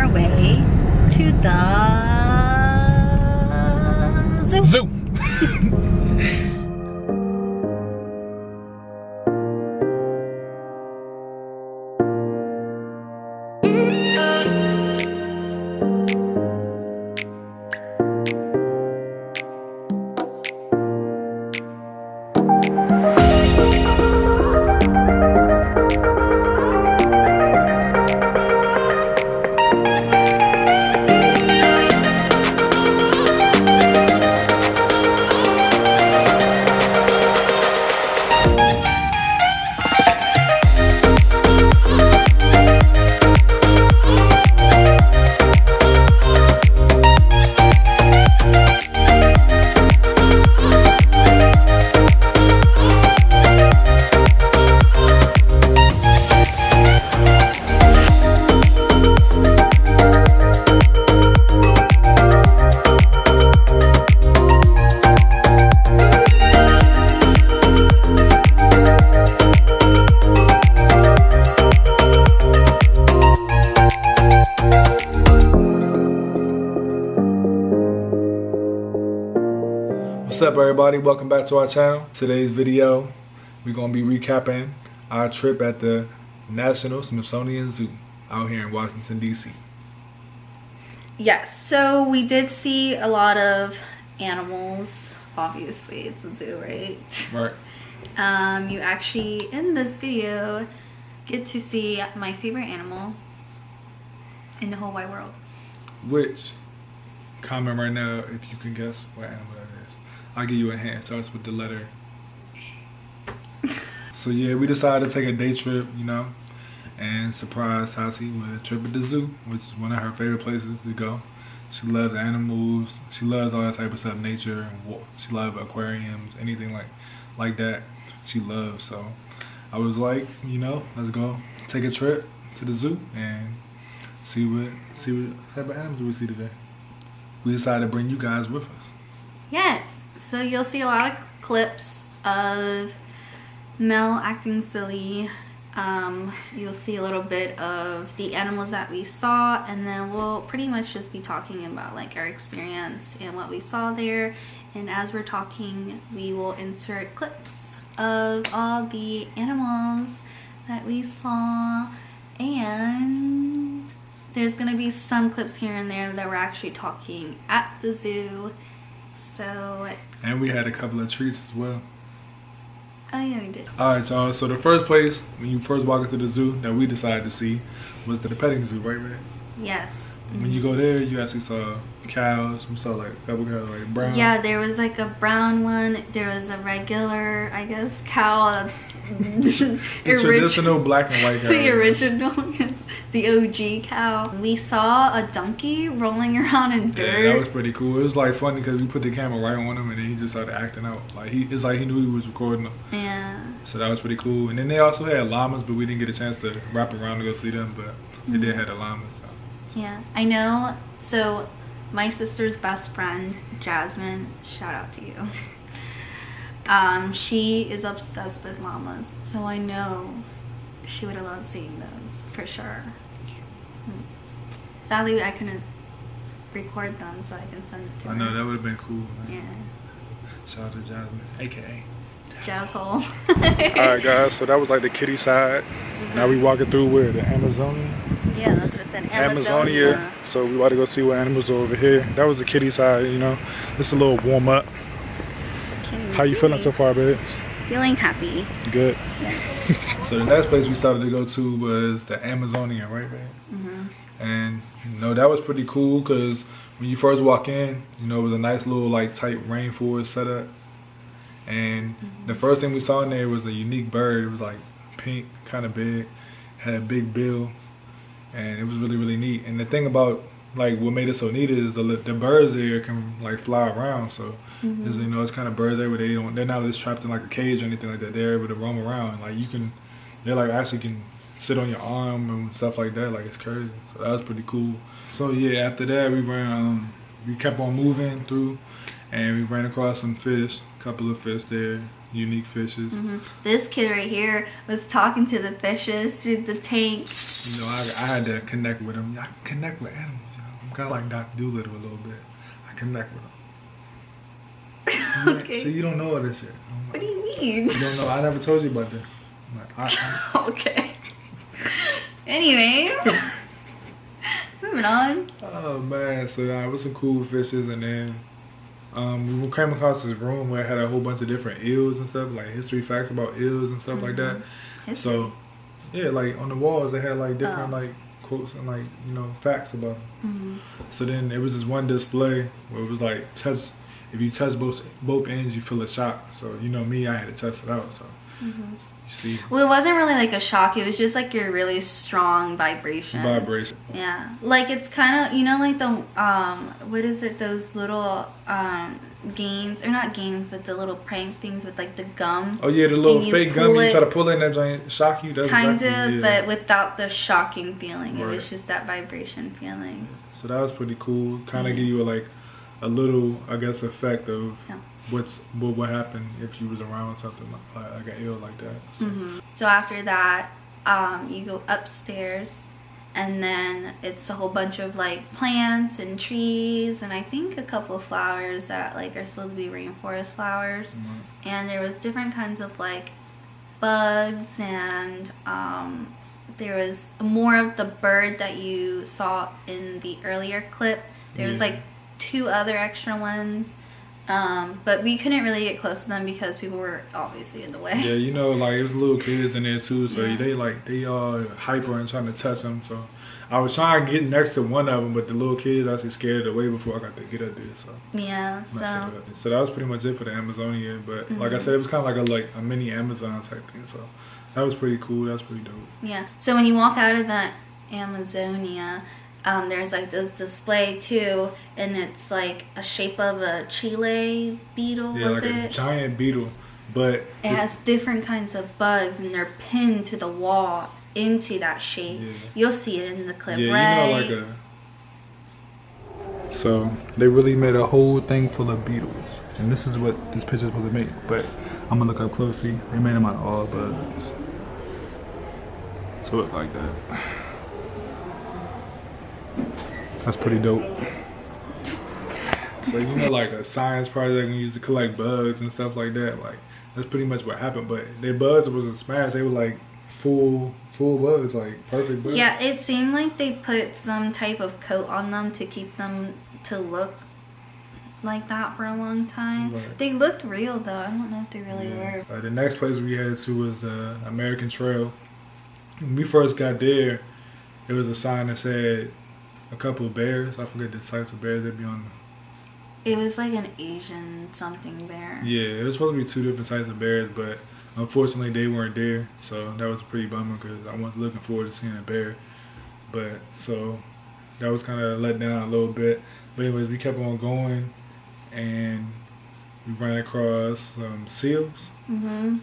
our way to the zoo. What's up, everybody? Welcome back to our channel. Today's video, we're going to be recapping our trip at the National Smithsonian Zoo out here in Washington, D.C. Yes, so we did see a lot of animals. Obviously, it's a zoo, right? Right. You actually, in this video, get to see my favorite animal in the whole wide world. Which, comment right now if you can guess what animal that is. I'll give you a hint. It starts with the letter E. So yeah, we decided to take a day trip, you know, and surprise Tati with a trip at the zoo, which is one of her favorite places to go. She loves animals. She loves all that type of stuff, nature. And she loves aquariums, anything like that. She loves. So I was like, you know, let's go take a trip to the zoo and see what type of animals we see today. We decided to bring you guys with us. Yes, so you'll see a lot of clips of Mel acting silly. You'll see a little bit of the animals that we saw, and then we'll pretty much just be talking about like our experience and what we saw there. And as we're talking, we will insert clips of all the animals that we saw, and there's gonna be some clips here and there that we're actually talking at the zoo. So, and we had a couple of treats as well. Oh yeah, we did. Alright, y'all, so the first place when you first walk into the zoo that we decided to see was the petting zoo, right, man? Yes. When you go there, you actually saw cows. We saw like a couple cows, like brown. Yeah, there was like a brown one. There was a regular, I guess, cow. That's the traditional black and white cow. The original, yes, the OG cow. We saw a donkey rolling around in dirt. Yeah, that was pretty cool. It was like funny because we put the camera right on him and then he just started acting out. Like it's like he knew he was recording them. Yeah. So that was pretty cool. And then they also had llamas, but we didn't get a chance to wrap around to go see them. But they did have the llamas. So. Yeah, I know. So my sister's best friend, Jasmine, shout out to you. She is obsessed with llamas, so I know she would have loved seeing those for sure. Sadly, I couldn't record them, so I can send it to her. I know, that would have been cool. Man. Yeah. Shout out to Jasmine, aka Jazzhole. Alright guys, so that was like the kitty side. Now we walking through where? The Amazonia? Yeah, that's what it said. Amazonia. So we about to go see what animals are over here. That was the kitty side, you know. Just a little warm up. How you feeling so far, babes? Feeling happy. Good. Yes. So the next place we started to go to was the Amazonia, right, babe? And you know, that was pretty cool because when you first walk in, you know, it was a nice little like tight rainforest setup. And the first thing we saw in there was a unique bird. It was like pink, kind of big, had a big bill, and it was really, really neat. And the thing about like what made it so neat is the birds there can like fly around. So you know, it's kind of birds there where they're not just trapped in like a cage or anything like that. They're able to roam around. Like they like actually can sit on your arm and stuff like that. Like it's crazy. So that was pretty cool. So yeah, after that we ran, we kept on moving through, and we ran across some fish, a couple of fish there. unique fishes. This kid right here was talking to the fishes through the tank. You know, I had to connect with them. I can connect with animals. You know, I'm kind of like Dr. Doolittle a little bit. I connect with them. Okay. So you don't know all this shit. What do you mean? You don't know. I never told you about this. Okay. Anyways, moving on. Oh man, so it was some cool fishes, and then we came across this room where it had a whole bunch of different eels and stuff, like history facts about eels and stuff like that. History. So yeah, like on the walls they had like different like quotes and like, you know, facts about them. So then there was this one display where it was like if you touch both ends you feel a shock. So you know me, I had to test it out. So you see, well, it wasn't really like a shock, it was just like your really strong vibration. Yeah, like it's kind of, you know, like the what is it, those little games, or not games, but the little prank things with like the gum. Oh yeah, the little fake gum you try to pull in that giant, shock you. That's kind exactly, of, but without the shocking feeling. Right. It was just that vibration feeling. So that was pretty cool. Kind of give you a little, I guess, effect of what would happen if you was around something like an eel like that. So. So after that, you go upstairs, and then it's a whole bunch of like plants and trees, and I think a couple of flowers that like are supposed to be rainforest flowers. And there was different kinds of like bugs, and there was more of the bird that you saw in the earlier clip. There was like 2 other extra ones, but we couldn't really get close to them because people were obviously in the way. Yeah, you know, like it was little kids in there too, so they all hyper and trying to touch them. So I was trying to get next to one of them, but the little kids actually scared it away before I got to get up there. So yeah, so that was pretty much it for the Amazonia. But like I said, it was kind of like a mini Amazon type thing. So that was pretty cool. That was pretty dope. Yeah. So when you walk out of the Amazonia, there's like this display too, and it's like a shape of a Chile beetle. Yeah, like a giant beetle, but it has different kinds of bugs, and they're pinned to the wall into that shape. You'll see it in the clip, right? You know, so they really made a whole thing full of beetles, and this is what this picture is supposed to make. But I'm gonna look up closely. They made them out of all bugs, so it's like that. That's pretty dope. So you know, like a science project we used to collect bugs and stuff like that. Like that's pretty much what happened. But their bugs wasn't smashed. They were like full bugs, like perfect bugs. Yeah, it seemed like they put some type of coat on them to keep them to look like that for a long time. Right. They looked real though. I don't know if they really were. The next place we headed to was the American Trail. When we first got there, there was a sign that said a couple of bears. I forget the types of bears that be on. It was like an Asian something bear. Yeah, it was supposed to be 2 different types of bears, but unfortunately they weren't there. So that was pretty bummer because I was looking forward to seeing a bear. But so that was kind of let down a little bit. But anyways, we kept on going, and we ran across some seals.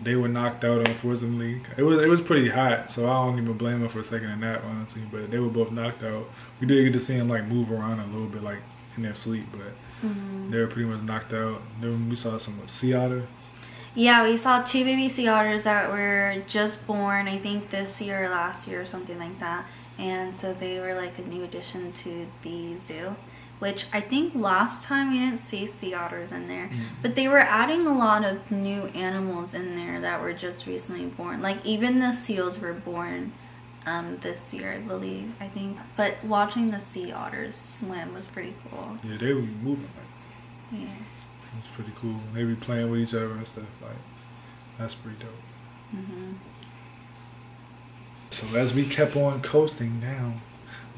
They were knocked out, unfortunately. It was pretty hot, so I don't even blame them for taking a nap, honestly. But they were both knocked out. We did get to see them like move around a little bit, like in their sleep, but they were pretty much knocked out. Then we saw some sea otters. Yeah, we saw 2 baby sea otters that were just born, I think this year or last year or something like that. And so they were like a new addition to the zoo, which I think last time we didn't see sea otters in there. But they were adding a lot of new animals in there that were just recently born. Like even the seals were born this year, I believe, I think. But watching the sea otters swim was pretty cool. Yeah, they were moving like. Yeah. It was pretty cool. They be playing with each other and stuff. Like, that's pretty dope. So as we kept on coasting down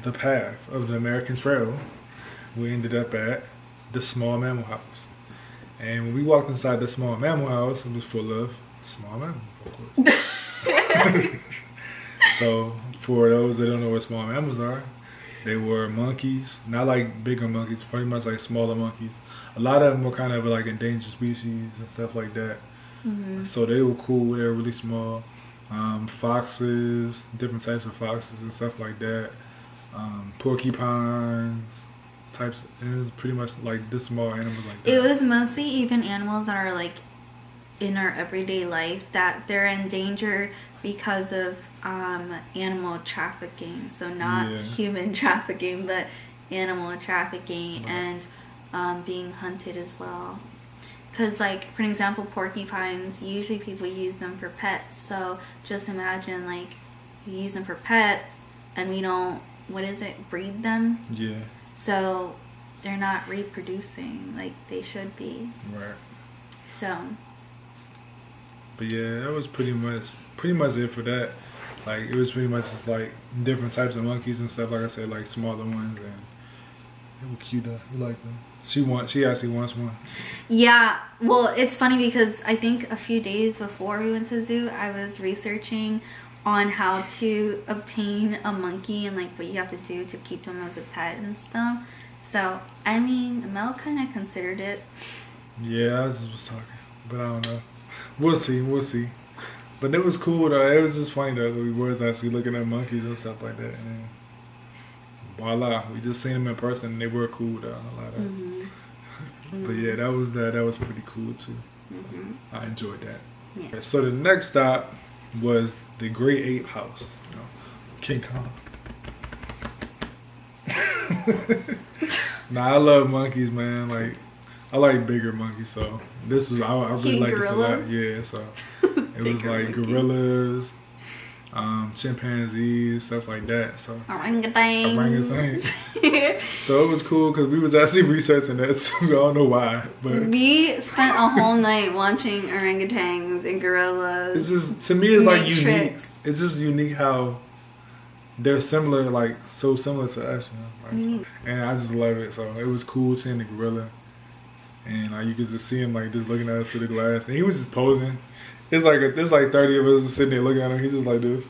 the path of the American Trail, we ended up at the small mammal house. And when we walked inside the small mammal house, it was full of small mammals, of course. So for those that don't know what small mammals are, they were monkeys, not like bigger monkeys, pretty much like smaller monkeys. A lot of them were kind of like endangered species and stuff like that. So they were cool. They were really small. Foxes, different types of foxes and stuff like that. Porcupines, it was pretty much like this small animals like that. It was mostly even animals that are like in our everyday life that they're in danger because of animal trafficking. So not human trafficking, but animal trafficking, and being hunted as well. Because, like, for example, porcupines, usually people use them for pets. So just imagine, like, you use them for pets and we don't, breed them? Yeah. So they're not reproducing like they should be. Right. So. But yeah, that was pretty much it for that. Like, it was pretty much just like different types of monkeys and stuff. Like I said, like smaller ones, and they were cute. We like them. She actually wants one. Yeah, well, it's funny because I think a few days before we went to the zoo, I was researching on how to obtain a monkey and like what you have to do to keep them as a pet and stuff. So, I mean, Mel kind of considered it. Yeah, I just was talking, but I don't know. We'll see. But it was cool though. It was just funny though. We was actually looking at monkeys and stuff like that, and then voila, we just seen them in person and they were cool though. A lot of. But yeah, that was pretty cool too. So I enjoyed that. Yeah. So the next stop was the Great Ape House. You know, King Kong. Nah, I love monkeys, man. Like, I like bigger monkeys, so this was I really like this a lot. Yeah, so it was like gorillas, chimpanzees, stuff like that. So orangutans. So it was cool because we was actually researching that too. I don't know why, but we spent a whole night watching orangutans and gorillas. It's just, to me, it's like unique. It's just unique how they're similar, like so similar to us, you know. Like, and I just love it. So it was cool seeing the gorilla. And you could just see him like just looking at us through the glass, and he was just posing. It's like there's like 30 of us just sitting there looking at him. He's just like this.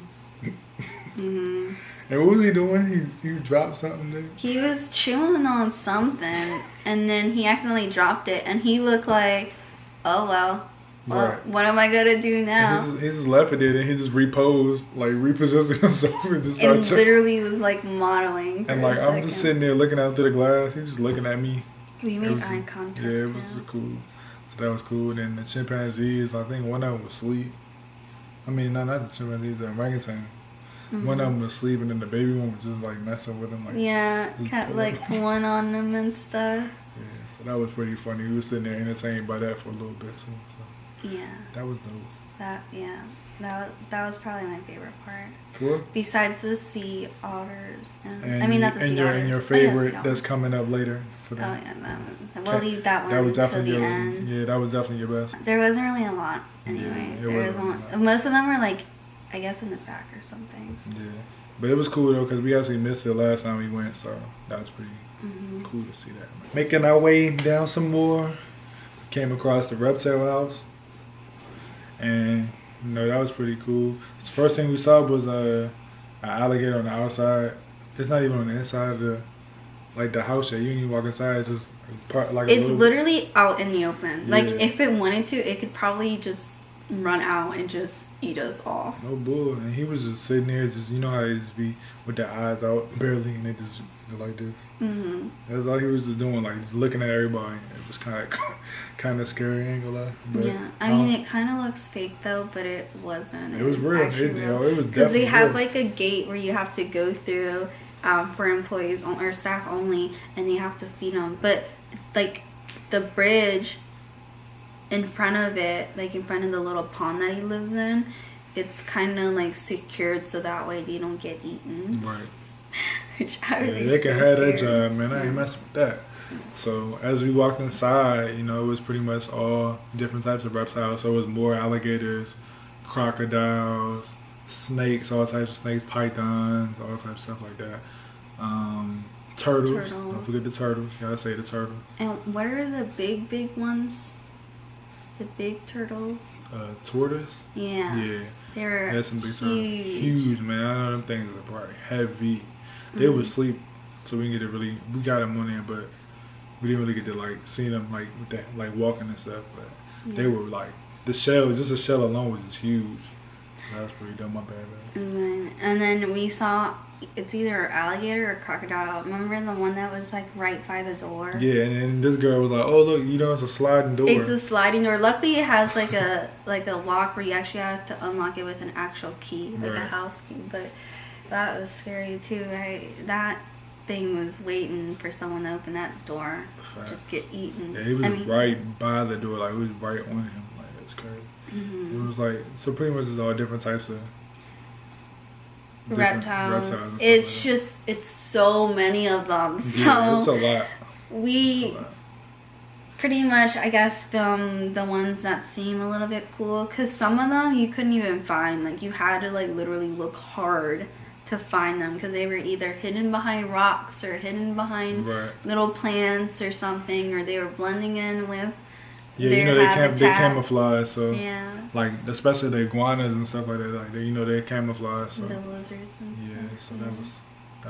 And what was he doing? He dropped something there. He was chewing on something, and then he accidentally dropped it, and he looked like, oh well, right. What am I gonna do now? He just left it there, and he just reposed, like repositioned himself, and just started literally was like modeling. And like I'm just sitting there looking out through the glass. He just looking at me. We made eye contact. Yeah, it was cool. So that was cool. And then the chimpanzees, I think one of them was asleep. I mean, not the chimpanzees, the orangutan. One of them was asleep, and then the baby one was just like messing with him. Like, yeah, kept like pulling on them and stuff. Yeah, so that was pretty funny. We were sitting there entertained by that for a little bit too. So yeah. That was dope. That was probably my favorite part. Cool. Besides the sea otters. And I mean, not the sea otters. And your favorite that's coming up later. For them. Oh yeah, we'll leave that one until the end. Yeah, that was definitely your best. There wasn't really a lot anyway. Most of them were like, I guess in the back or something. Yeah, but it was cool though because we actually missed it last time we went, so that was pretty cool to see that. Making our way down some more, came across the reptile house, and you know that was pretty cool. The first thing we saw was an alligator on the outside. It's not even on the inside of the house yet. You didn't even walk inside. It's just part like. It's literally out in the open. Yeah. Like if it wanted to, it could probably just run out and just eat us all. No bull. And he was just sitting there, just you know how they just be with their eyes out barely, and they just go like this. That's all he was just doing, like just looking at everybody. It was kind of scary. I ain't gonna lie. But, yeah, I mean it kind of looks fake though, but it wasn't. It was real. It was definitely because they have like a gate where you have to go through. For employees or staff only, and you have to feed them. But like the bridge in front of it, like in front of the little pond that he lives in, it's kind of like secured so that way they don't get eaten. Right. Which they can have that job, man. I ain't messing with that. So as we walked inside, you know, it was pretty much all different types of reptiles. So it was more alligators, crocodiles, snakes, all types of snakes, pythons, all types of stuff like that. Turtles. Don't forget the turtles. You gotta say the turtles. And what are the big ones? The big turtles? Tortoise? Yeah. Yeah. They were That's some big turtles. Huge, man. I know them things are probably heavy. They would sleep, so we didn't get to we got them on there, but we didn't really get to like see them like with that, like walking and stuff. But they were like just the shell alone was just huge. That was pretty dumb. My bad. And then we saw it's either alligator or crocodile. Remember the one that was like right by the door? Yeah, and then this girl was like, "Oh look, you know it's a sliding door." It's a sliding door. Luckily, it has like a lock where you actually have to unlock it with an actual key, like a house key. But that was scary too, right? That thing was waiting for someone to open that door, just get eaten. Yeah, he was right by the door, like it was right on him. Like it's crazy. It was like, so pretty much it's all different types of reptiles. It's like just, it's so many of them. Yeah, so it's a lot. We pretty much, I guess, filmed the ones that seem a little bit cool, because some of them you couldn't even find. Like you had to like literally look hard to find them, because they were either hidden behind rocks or hidden behind little plants or something, or they were blending in with you know, they camouflage, so like especially the iguanas and stuff like that, like they, you know, they camouflage, so the lizards and stuff. So that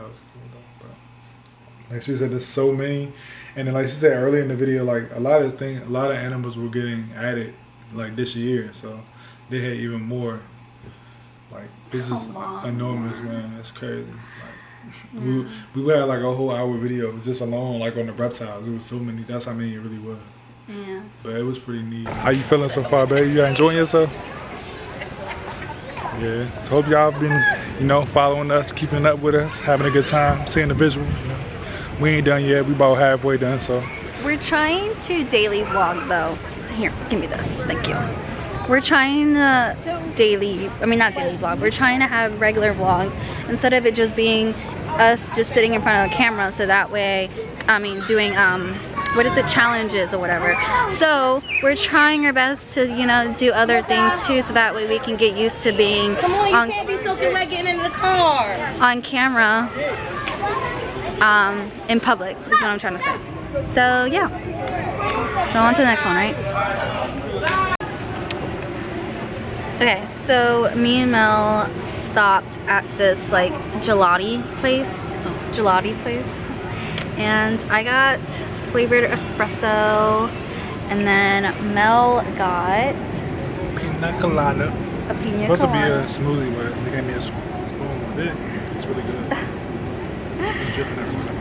was cool though. But like she said, there's so many, and then like she said earlier in the video, like a lot of animals were getting added like this year, so they had even more. Like this is enormous, man. It's crazy. Like we had like a whole hour video just alone, like on the reptiles. It was so many. That's how many it really was. Yeah. But it was pretty neat. How you feeling so far, baby? You enjoying yourself? Yeah. So hope y'all been, you know, following us, keeping up with us, having a good time, seeing the visual. You know. We ain't done yet. We about halfway done. So we're trying to daily vlog though. Here, give me this. Thank you. We're trying to not daily vlog. We're trying to have regular vlogs instead of it just being us just sitting in front of a camera. So that way, doing what is it, challenges or whatever. So we're trying our best to, you know, do other things too, so that way we can get used to being on camera in public is what I'm trying to say. So yeah. So on to the next one, right? Okay, so me and Mel stopped at this like gelati place, and I got flavored espresso, and then Mel got pina colada. A pina colada. It's supposed to be a smoothie, but they gave me a spoon with it. It's really good.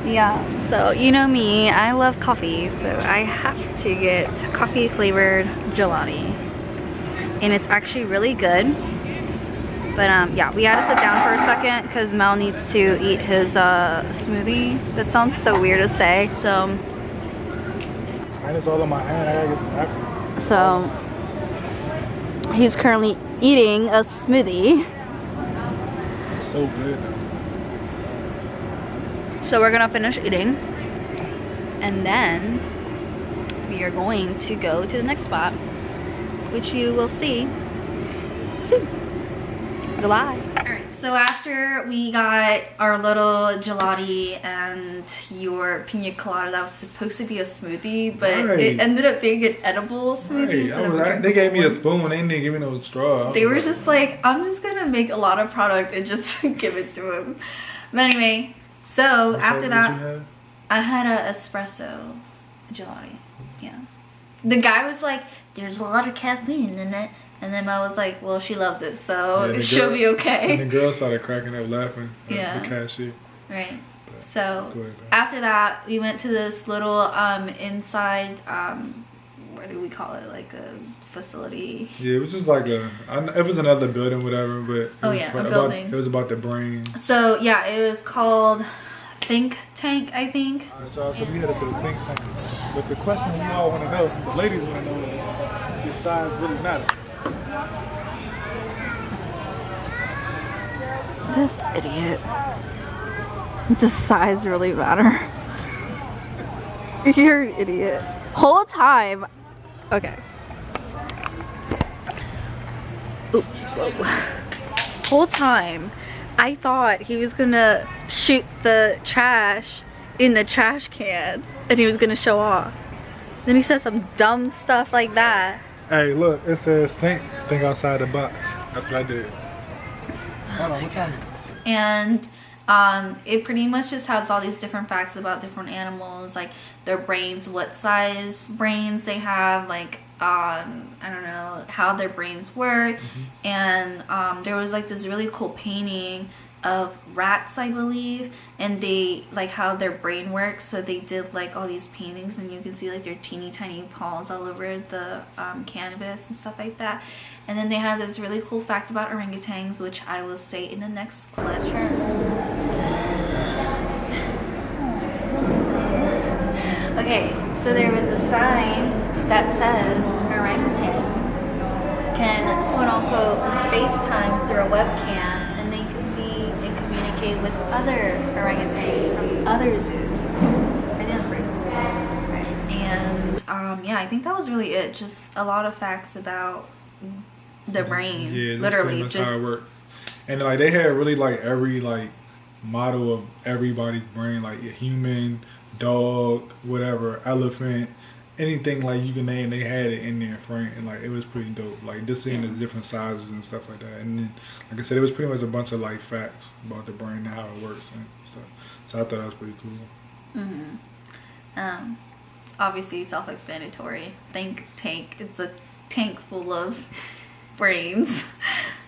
Yeah, so you know me, I love coffee, so I have to get coffee flavored gelati. And it's actually really good. But yeah, we had to sit down for a second because Mel needs to eat his smoothie. That sounds so weird to say. So mine is all in my hand. I gotta get some napkins. So he's currently eating a smoothie. It's so good. So we're gonna finish eating, and then we are going to go to the next spot, which you will see soon. Goodbye. Alright, so after we got our little gelati and your pina colada that was supposed to be a smoothie, but it ended up being an edible smoothie. They gave me a spoon, they didn't give me no straw. They were just like, I'm just gonna make a lot of product and just give it to him. But anyway, so after that, I had an espresso gelati. Yeah. The guy was like, there's a lot of caffeine in it. And then I was like, well, she loves it, so she'll be okay. And the girl started cracking up laughing. Yeah. The cashier. Right. So after that, we went to this little inside, what do we call it? Like a facility. Yeah, it was just like it was another building, whatever, but a building. It was about the brain. So yeah, it was called Think Tank, I think. Alright, so we headed to the think tank. But the question we all want to know, the ladies want to know, is your size really matter? This idiot. Does size really matter? You're an idiot. Whole time. Okay. Ooh, whoa. Whole time, I thought he was gonna shoot the trash in the trash can and he was gonna show off. Then he said some dumb stuff like that. Hey, look, it says think outside the box. That's what I did. Hold on, what time is it? And it pretty much just has all these different facts about different animals, like their brains, what size brains they have, like I don't know how their brains work. And there was like this really cool painting of rats, I believe, and they like how their brain works, so they did like all these paintings, and you can see like their teeny tiny paws all over the canvas and stuff like that. And then they had this really cool fact about orangutans, which I will say in the next clip. Okay, so there was a sign that says orangutans can quote unquote FaceTime through a webcam, and they can see and communicate with other orangutans from other zoos. I think that's pretty cool. Right. And yeah, I think that was really it. Just a lot of facts about the brain. Yeah, literally that's just how it works. And like they had really like every like model of everybody's brain, like a human, dog, whatever, elephant, anything like you can name, they had it in there, Frank, and like it was pretty dope. Like just seeing the different sizes and stuff like that. And then, like I said, it was pretty much a bunch of like facts about the brain and how it works and stuff. So I thought that was pretty cool. It's obviously self-explanatory. Think tank. It's a tank full of brains.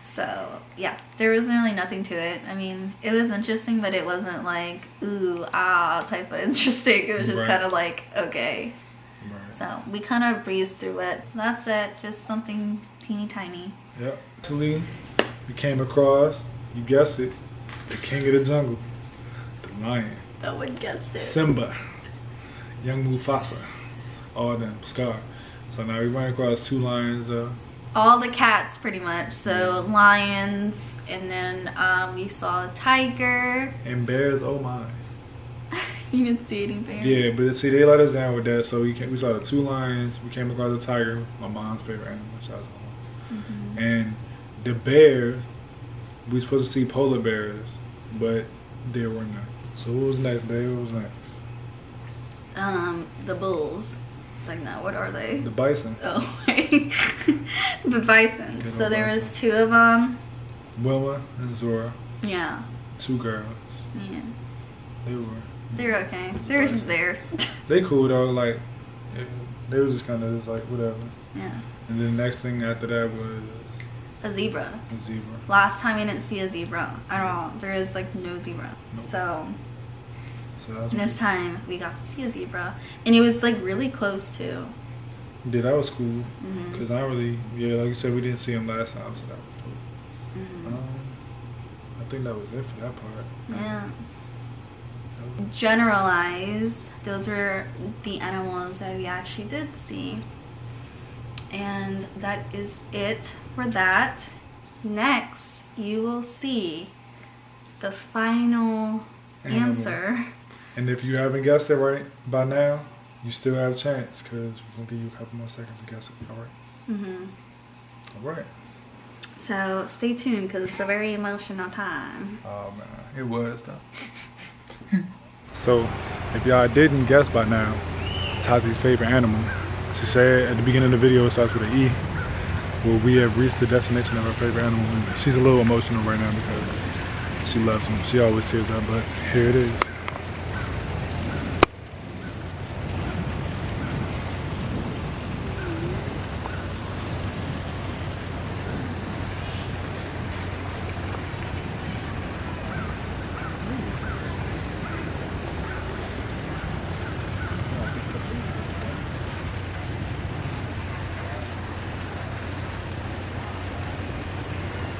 So yeah, there wasn't really nothing to it. I mean, it was interesting, but it wasn't like ooh ah type of interesting. It was just kind of like okay. Right. So we kind of breezed through it. So that's it. Just something teeny tiny. Yep. Actually, we came across, you guessed it, the king of the jungle, the lion. No one guessed it. Simba, young Mufasa, all of them, Scar. So now we ran across 2 lions. All the cats pretty much. So lions, and then we saw a tiger. And bears, oh my. You didn't see any bears? Yeah, but see, they let us down with that. So we saw the 2 lions, we came across the tiger, my mom's favorite animal, shout out to my mom. And the bears, we were supposed to see polar bears, but there were none. So what was next, babe? What was next? The bulls. It's like, no, what are they? The bison. Oh, wait. The bison. Good so there bison. was 2 of them. Wilma and Zora. Yeah. 2 girls. Yeah. They were okay. They were just there. They cool though, like, yeah, they was just kind of just like, whatever. Yeah. And then the next thing after that was... A zebra. A zebra. Last time we didn't see a zebra at all. There is like no zebra. Nope. So that's this time we got to see a zebra. And it was like really close too. Yeah, that was cool. Because I really, yeah, like you said, we didn't see him last time, so that was cool. I think that was it for that part. Yeah. Generalize, those were the animals that we actually did see, and that is it for that. Next you will see the final answer, and if you haven't guessed it right by now, you still have a chance, because we're gonna give you a couple more seconds to guess it. All right. So stay tuned, because it's a very emotional time. Oh man, it was though. So, if y'all didn't guess by now, Tati's favorite animal. She said at the beginning of the video it starts with an E. Well, we have reached the destination of her favorite animal. And she's a little emotional right now because she loves him. She always says that, but here it is.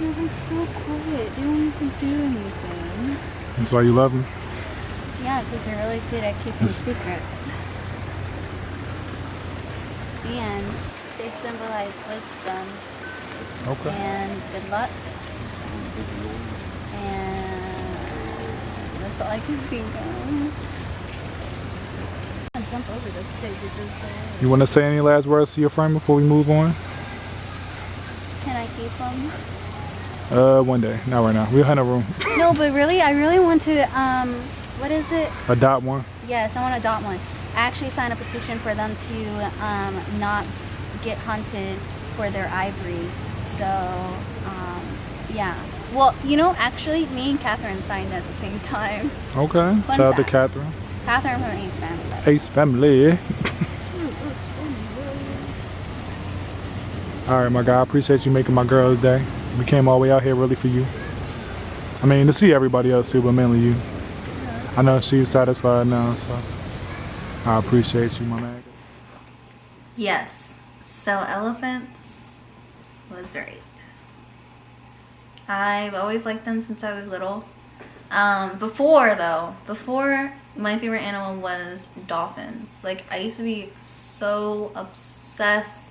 They're like so quiet. They don't even do anything. That's why you love him? Yeah, because they're really good at keeping secrets. And they symbolize wisdom. Okay. And good luck. And that's all I can think of. Jump over this thing. You want to say any last words to your friend before we move on? Can I keep them? One day, not right now. We'll hunt a room. No, but really, I really want to, what is it? Adopt one? Yes, I want to adopt one. I actually signed a petition for them to not get hunted for their ivories. So, yeah. Well, you know, actually, me and Catherine signed at the same time. Okay. Shout out to Catherine. Catherine from Ace Family. Ace Family. All right, my guy. I appreciate you making my girl's day. We came all the way out here really for you. I mean, to see everybody else too, but mainly you. I know she's satisfied now, so I appreciate you, my man. Yes. So elephants was right. I've always liked them since I was little. Before my favorite animal was dolphins. Like, I used to be so obsessed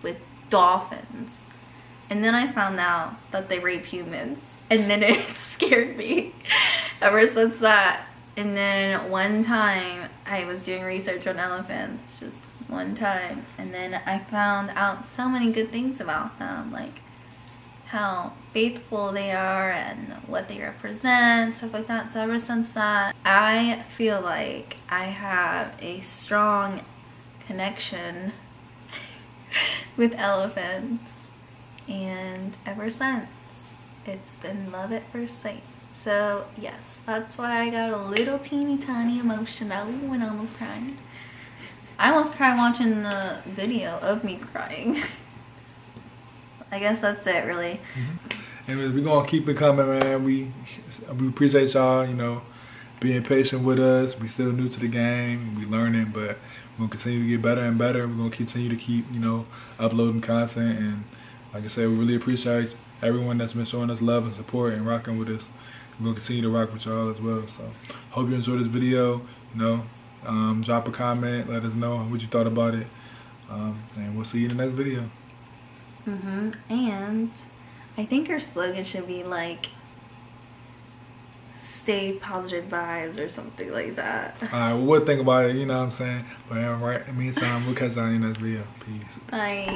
with dolphins. And then I found out that they rape humans. And then it scared me ever since that. And then one time I was doing research on elephants, just one time. And then I found out so many good things about them. Like how faithful they are and what they represent, stuff like that. So ever since that, I feel like I have a strong connection with elephants, and ever since it's been love at first sight. So yes, that's why I got a little teeny tiny emotional when I almost cried. I almost cried watching the video of me crying. I guess that's it, really. And we're gonna keep it coming, man. We appreciate y'all, you know, being patient with us. We still new to the game. We learning, but we're gonna continue to get better and better. We're gonna continue to keep, you know, uploading content. And like I said, we really appreciate everyone that's been showing us love and support and rocking with us. We're gonna continue to rock with y'all as well. So hope you enjoyed this video. You know, drop a comment, let us know what you thought about it, and we'll see you in the next video. And I think our slogan should be like, stay positive vibes or something like that. Alright, well, we'll think about it, you know what I'm saying? But right, in the meantime, we'll catch y'all in the next video. Peace. Bye.